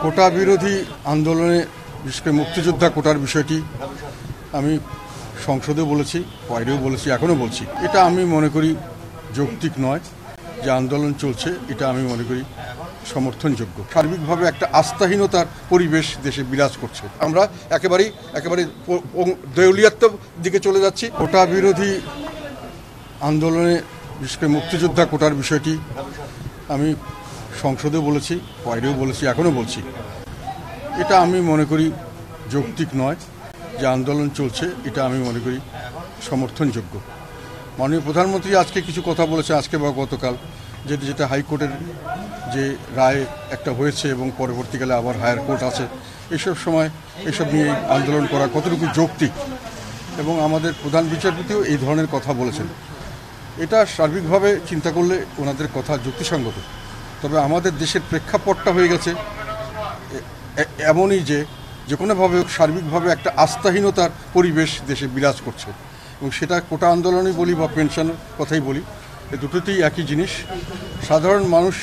কোটা বিরোধী আন্দোলনে বিশেষ করে মুক্তিযোদ্ধা কোটার বিষয়টি আমি সংসদেও বলেছি, বাইরেও বলেছি, এখনও বলছি। এটা আমি মনে করি যৌক্তিক নয়। যে আন্দোলন চলছে এটা আমি মনে করি সমর্থনযোগ্য। সার্বিকভাবে একটা আস্থাহীনতার পরিবেশ দেশে বিরাজ করছে। আমরা একেবারে দেউলিয়াত্ব দিকে চলে যাচ্ছি। কোটা বিরোধী আন্দোলনে বিশেষ করে মুক্তিযোদ্ধা কোটার বিষয়টি আমি সংসদেও বলেছি, বাইরেও বলেছি, এখনও বলছি। এটা আমি মনে করি যৌক্তিক নয়। যে আন্দোলন চলছে এটা আমি মনে করি সমর্থনযোগ্য। মাননীয় প্রধানমন্ত্রী আজকে কিছু কথা বলেছে, আজকে বা গতকাল, যেটা হাইকোর্টের যে রায় একটা হয়েছে এবং পরবর্তীকালে আবার হায়ার কোর্ট আছে, এসব সময় এসব নিয়ে আন্দোলন করা কতটুকু যৌক্তিক, এবং আমাদের প্রধান বিচারপতিও এই ধরনের কথা বলেছেন। এটা সার্বিকভাবে চিন্তা করলে ওনাদের কথা যুক্তিসঙ্গত। তবে আমাদের দেশের প্রেক্ষাপটটা হয়ে গেছে এমনই যে কোনোভাবে সার্বিকভাবে একটা আস্থাহীনতার পরিবেশ দেশে বিরাজ করছে, এবং সেটা কোটা আন্দোলনই বলি বা পেনশনের কথাই বলি, এ দুটোতেই একই জিনিস। সাধারণ মানুষ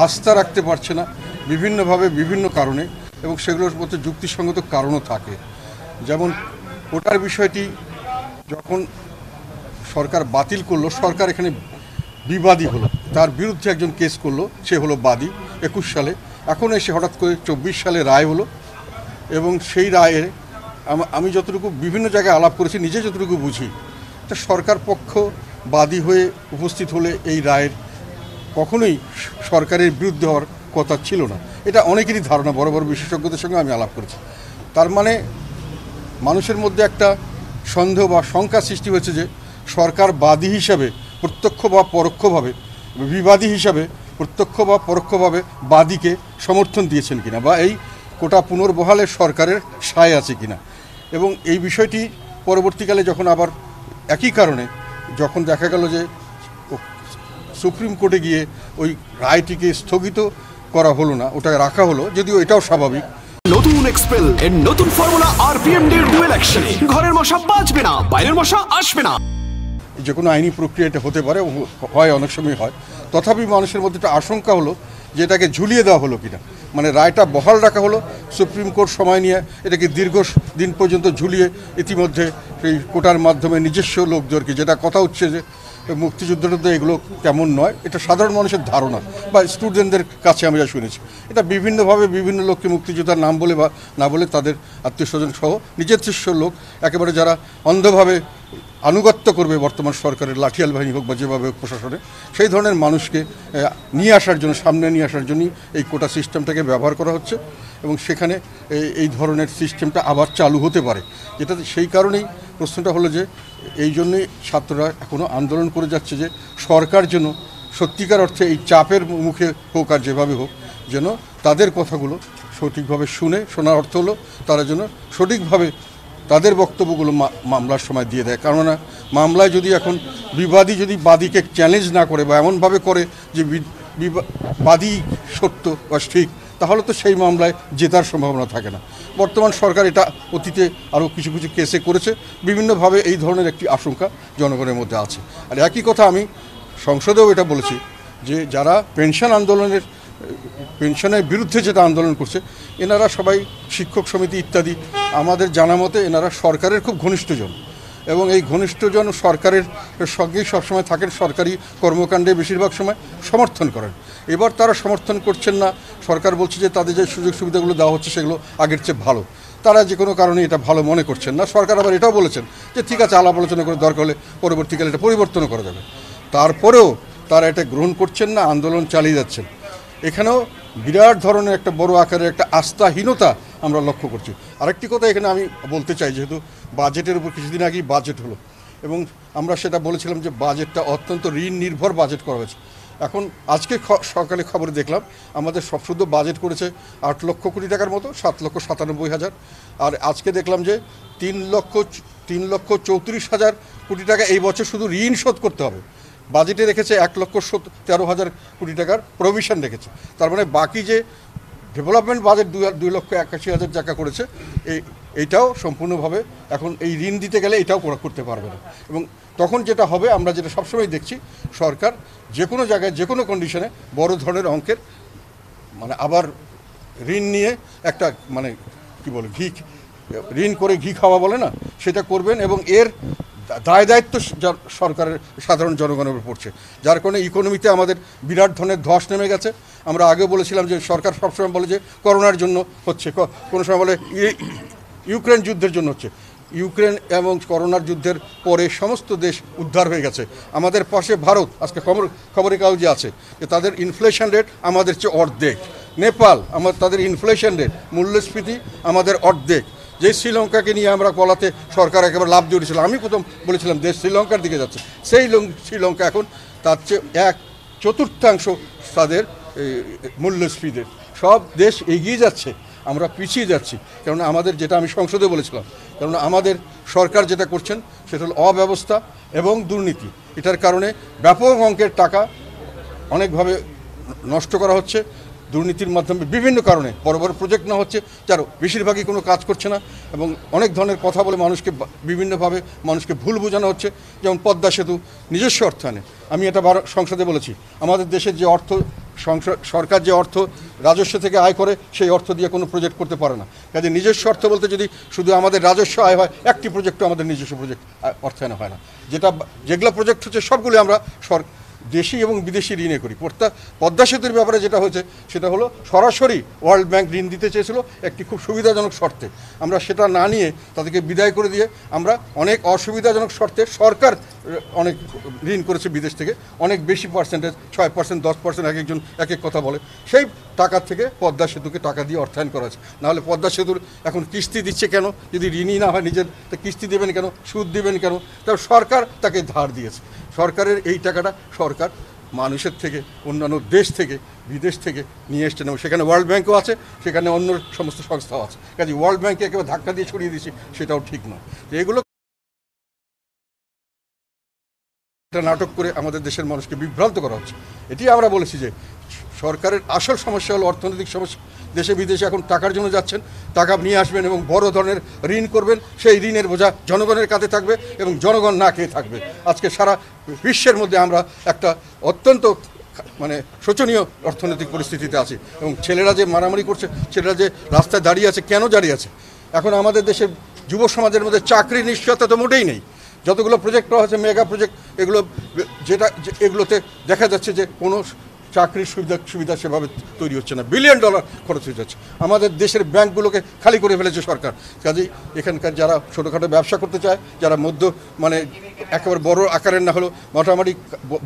আস্থা রাখতে পারছে না বিভিন্নভাবে, বিভিন্ন কারণে, এবং সেগুলোর মধ্যে যুক্তিসঙ্গত কারণও থাকে। যেমন কোটার বিষয়টি যখন সরকার বাতিল করলো, সরকার এখানে বিবাদী হলো, তার বিরুদ্ধে একজন কেস করলো, সে হলো বাদী 21 সালে। এখন এসে হঠাৎ করে 24 সালে রায় হলো, এবং সেই রায়ে আমি যতটুকু বিভিন্ন জায়গায় আলাপ করেছি, নিজে যতটুকু বুঝি, তা সরকার পক্ষ বাদী হয়ে উপস্থিত হলে এই রায়ের কখনোই সরকারের বিরুদ্ধে হওয়ার কথা ছিল না। এটা অনেকেরই ধারণা, বড় বড় বিশেষজ্ঞদের সঙ্গে আমি আলাপ করেছি। তার মানে মানুষের মধ্যে একটা সন্দেহ বা শঙ্কা সৃষ্টি হয়েছে যে সরকার বাদী হিসাবে প্রত্যক্ষ বা পরোক্ষভাবে, বিবাদী হিসাবে প্রত্যক্ষ বা পরোক্ষভাবে বাদীকে সমর্থন দিয়েছেন কিনা, বা এই কোটা পুনর্বহালের সরকারের সায় আছে কিনা। এবং এই বিষয়টি পরবর্তীকালে যখন আবার একই কারণে যখন দেখা গেল যে সুপ্রিম কোর্টে গিয়ে ওই রায়টিকে স্থগিত করা হলো না, ওটা রাখা হলো, যদিও এটাও স্বাভাবিক। নতুন এক্সপেল এর নতুন ফর্মুলা আরপিএমডি এর ডুয়েল অ্যাকশনে ঘরের মশা বাঁচবে না, বাইরের মশা আসবে না। যে কোনো আইনি প্রক্রিয়া এটা হতে পারে, হয়, অনেক সময় হয়। তথাপি মানুষের মধ্যে একটা আশঙ্কা হলো যে এটাকে ঝুলিয়ে দেওয়া হলো কিনা, মানে রায়টা বহাল রাখা হলো, সুপ্রিম কোর্ট সময় নিয়ে এটাকে দীর্ঘ দিন পর্যন্ত ঝুলিয়ে ইতিমধ্যে সেই কোটার মাধ্যমে নিজস্ব লোকদেরকে, যেটা কথা হচ্ছে যে মুক্তিযুদ্ধটা এগুলো তেমন নয়, এটা সাধারণ মানুষের ধারণা বা স্টুডেন্টদের কাছে আমি যা শুনেছি, এটা বিভিন্নভাবে বিভিন্ন লোককে মুক্তিযোদ্ধার নাম বলে বা না বলে তাদের আত্মীয় স্বজন সহ নিজস্ব লোক একেবারে যারা অন্ধভাবে আনুগত্য করবে বর্তমান সরকারের, লাঠিয়াল বাহিনী হোক বা যেভাবে হোক প্রশাসনে, সেই ধরনের মানুষকে নিয়ে আসার জন্য, সামনে নিয়ে আসার জন্যই এই কোটা সিস্টেমটাকে ব্যবহার করা হচ্ছে, এবং সেখানে এই ধরনের সিস্টেমটা আবার চালু হতে পারে। যেটা সেই কারণেই প্রশ্নটা হলো যে এই জন্যই ছাত্ররা এখনও আন্দোলন করে যাচ্ছে যে সরকার যেন সত্যিকার অর্থে এই চাপের মুখে হোক আর যেভাবে হোক, যেন তাদের কথাগুলো সঠিকভাবে শোনার অর্থ হলো তারা যেন সঠিকভাবে তাদের বক্তব্যগুলো মামলার সময় দিয়ে দেয়। কেননা মামলায় যদি এখন বিবাদী যদি বাদীকে চ্যালেঞ্জ না করে বা এমনভাবে করে যে বাদী সত্য বা ঠিক, তাহলে তো সেই মামলায় জেতার সম্ভাবনা থাকে না। বর্তমান সরকার এটা অতীতে আরও কিছু কিছু কেসে করেছে, বিভিন্নভাবে এই ধরনের একটি আশঙ্কা জনগণের মধ্যে আছে। আর একই কথা আমি সংসদেও এটা বলেছি যে যারা পেনশনের বিরুদ্ধে যেটা আন্দোলন করছে, এনারা সবাই শিক্ষক সমিতি ইত্যাদি, আমাদের জানা মতে এনারা সরকারের খুব ঘনিষ্ঠজন, এবং এই ঘনিষ্ঠজন সরকারের সঙ্গেই সবসময় থাকেন, সরকারি কর্মকাণ্ডে বেশিরভাগ সময় সমর্থন করেন। এবার তারা সমর্থন করছেন না, সরকার বলছে যে তাদের যে সুযোগ সুবিধাগুলো দেওয়া হচ্ছে সেগুলো আগের চেয়ে ভালো, তারা যে কোনো কারণে এটা ভালো মনে করছেন না। সরকার আবার এটাও বলেছেন যে ঠিক আছে, আলাপ আলোচনা করে দরকার হলে পরবর্তীকালে এটা পরিবর্তনও করা যাবে। তারপরেও তারা এটা গ্রহণ করছেন না, আন্দোলন চালিয়ে যাচ্ছেন। এখানেও বিরাট ধরনের একটা বড় আকারের একটা আস্থাহীনতা আমরা লক্ষ্য করছি। আরেকটি কথা এখানে আমি বলতে চাই, যেহেতু বাজেটের উপর কিছুদিন আগেই বাজেট হলো, এবং আমরা সেটা বলেছিলাম যে বাজেটটা অত্যন্ত ঋণ নির্ভর বাজেট করা হয়েছে। এখন আজকে সকালে খবরে দেখলাম আমাদের শুদ্ধ বাজেট করেছে 8 লক্ষ কোটি টাকার মতো, 7,97,000। আর আজকে দেখলাম যে 3,34,000 কোটি টাকা এই বছর শুধু ঋণ শোধ করতে হবে। বাজেটে রেখেছে 1,13,000 কোটি টাকার প্রভিশন রেখেছে। তার মানে বাকি যে ডেভেলপমেন্ট বাজেট 2,81,000 টাকা করেছে, এইটাও সম্পূর্ণভাবে এখন এই ঋণ দিতে গেলে এটাও করতে পারবে না। এবং তখন যেটা হবে, আমরা যেটা সবসময় দেখছি, সরকার যে কোনো জায়গায় যে কোনো কন্ডিশনে বড় ধরনের অঙ্কের মানে আবার ঋণ নিয়ে একটা মানে কি বলে ঋণ করে ঘি খাওয়া বলে না, সেটা করবেন এবং এর দায় দায়িত্ব সরকারের সাধারণ জনগণের উপর পড়ছে, যার কারণে ইকোনমিতে আমাদের বিরাট ধরনের ধস নেমে গেছে। আমরা আগে বলেছিলাম যে সরকার সবসময় বলে যে করোনার জন্য হচ্ছে, কোনো সময় বলে ইউক্রেন যুদ্ধের জন্য হচ্ছে। ইউক্রেন এবং করোনার যুদ্ধের পরে সমস্ত দেশ উদ্ধার হয়ে গেছে। আমাদের পাশে ভারত, আজকে খবরের কাগজে আছে যে তাদের ইনফ্লেশন রেট আমাদের চেয়ে অর্ধেক। নেপাল, তাদের ইনফ্লেশন রেট মূল্যস্ফীতি আমাদের অর্ধেক। যে শ্রীলঙ্কাকে নিয়ে আমরা বলাতে সরকার একেবারে লাভ দিয়ে উঠেছিল, আমি প্রথম বলেছিলাম দেশ শ্রীলঙ্কার দিকে যাচ্ছে, সেই শ্রীলঙ্কা এখন তার চেয়ে 1/4 তাদের মূল্যস্ফীতির। সব দেশ এগিয়ে যাচ্ছে, আমরা পিছিয়ে যাচ্ছি। কেননা আমাদের, যেটা আমি সংসদে বলেছিলাম, কেননা আমাদের সরকার যেটা করছেন সেটা হলো অব্যবস্থা এবং দুর্নীতি। এটার কারণে ব্যাপক অঙ্কের টাকা অনেকভাবে নষ্ট করা হচ্ছে। দুর্নীতির মাধ্যমে বিভিন্ন কারণে বড় বড় প্রজেক্ট না হচ্ছে, যার বেশিরভাগই কোনো কাজ করছে না এবং অনেক ধরনের কথা বলে মানুষকে বিভিন্নভাবে মানুষকে ভুল বোঝানো হচ্ছে। যেমন পদ্মা সেতু নিজস্ব অর্থায়নে, আমি এটা সংসদে বলেছি, আমাদের দেশের যে অর্থ সরকার যে অর্থ রাজস্ব থেকে আয় করে সেই অর্থ দিয়ে কোনো প্রজেক্ট করতে পারে না। কাজে নিজস্ব অর্থ বলতে যদি শুধু আমাদের রাজস্ব আয় হয়, একটি প্রজেক্টও আমাদের নিজস্ব প্রজেক্ট অর্থায়নে হয় না। যেগুলো প্রজেক্ট হচ্ছে সবগুলো আমরা দেশি এবং বিদেশি ঋণে করি। পদ্মা সেতুর ব্যাপারে যেটা হয়েছে সেটা হলো সরাসরি ওয়ার্ল্ড ব্যাংক ঋণ দিতে চেয়েছিল একটি খুব সুবিধাজনক শর্তে। আমরা সেটা না নিয়ে তাদেরকে বিদায় করে দিয়ে আমরা অনেক অসুবিধাজনক শর্তে সরকার অনেক ঋণ করেছে বিদেশ থেকে, অনেক বেশি পার্সেন্টেজ, 6%, 10% এক একজন এক এক কথা বলে। সেই টাকা থেকে পদ্মা সেতুকে টাকা দিয়ে অর্থায়ন করা হয়েছে। নাহলে পদ্মা সেতুর এখন কিস্তি দিচ্ছে কেন? যদি ঋণই না হয় নিজের, তা কিস্তি দেবেন কেন, সুদ দেবেন কেন? তার সরকার তাকে ধার দিয়েছে। সরকারের এই টাকাটা সরকার মানুষের থেকে, অন্যান্য দেশ থেকে, বিদেশ থেকে নিয়ে এসছেন এবং সেখানে ওয়ার্ল্ড ব্যাংকও আছে, সেখানে অন্য সমস্ত সংস্থাও আছে। কাজে ওয়ার্ল্ড ব্যাংকে একেবারে ধাক্কা দিয়ে ছড়িয়ে দিয়েছি, সেটাও ঠিক নয়। এগুলো নাটক করে আমাদের দেশের মানুষকে বিভ্রান্ত করা হচ্ছে। এটি আমরা বলেছি যে সরকারের আসল সমস্যা হলো অর্থনৈতিক সমস্যা। দেশে বিদেশে এখন টাকার জন্য যাচ্ছেন, টাকা নিয়ে আসবেন এবং বড় ধরনের ঋণ করবেন, সেই ঋণের বোঝা জনগণের কাঁধে থাকবে এবং জনগণ না খেয়ে থাকবে। আজকে সারা বিশ্বের মধ্যে আমরা একটা অত্যন্ত মানে শোচনীয় অর্থনৈতিক পরিস্থিতিতে আছি এবং ছেলেরা যে মারামারি করছে, ছেলেরা যে রাস্তায় দাঁড়িয়ে আছে, কেন দাঁড়িয়ে আছে? এখন আমাদের দেশের যুব সমাজের মধ্যে চাকরির নিশ্চয়তা তো মোটেই নেই। যতগুলো প্রজেক্ট করা হচ্ছে, মেগা প্রজেক্ট, এগুলোতে দেখা যাচ্ছে যে কোনো চাকরির সুবিধা সেভাবে তৈরি হচ্ছে না। $1 বিলিয়ন খরচ হয়ে যাচ্ছে। আমাদের দেশের ব্যাংকগুলোকে খালি করে ফেলেছে সরকার। কাজেই এখানকার যারা ছোটোখাটো ব্যবসা করতে চায়, যারা মানে একেবারে বড় আকারের না হলেও মোটামুটি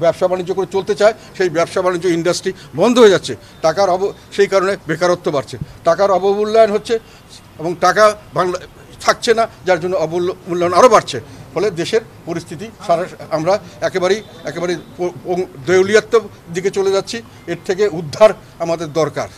ব্যবসা বাণিজ্য করে চলতে চায়, সেই ব্যবসা বাণিজ্য ইন্ডাস্ট্রি বন্ধ হয়ে যাচ্ছে। সেই কারণে বেকারত্ব বাড়ছে, টাকার অবমূল্যায়ন হচ্ছে এবং টাকা থাকছে না, যার জন্য অবমূল্যায়ন আরও বাড়ছে। ফলে দেশের পরিস্থিতি আমরা একেবারেই দেউলিয়াত্ব দিকে চলে যাচ্ছি। এর থেকে উদ্ধার আমাদের দরকার।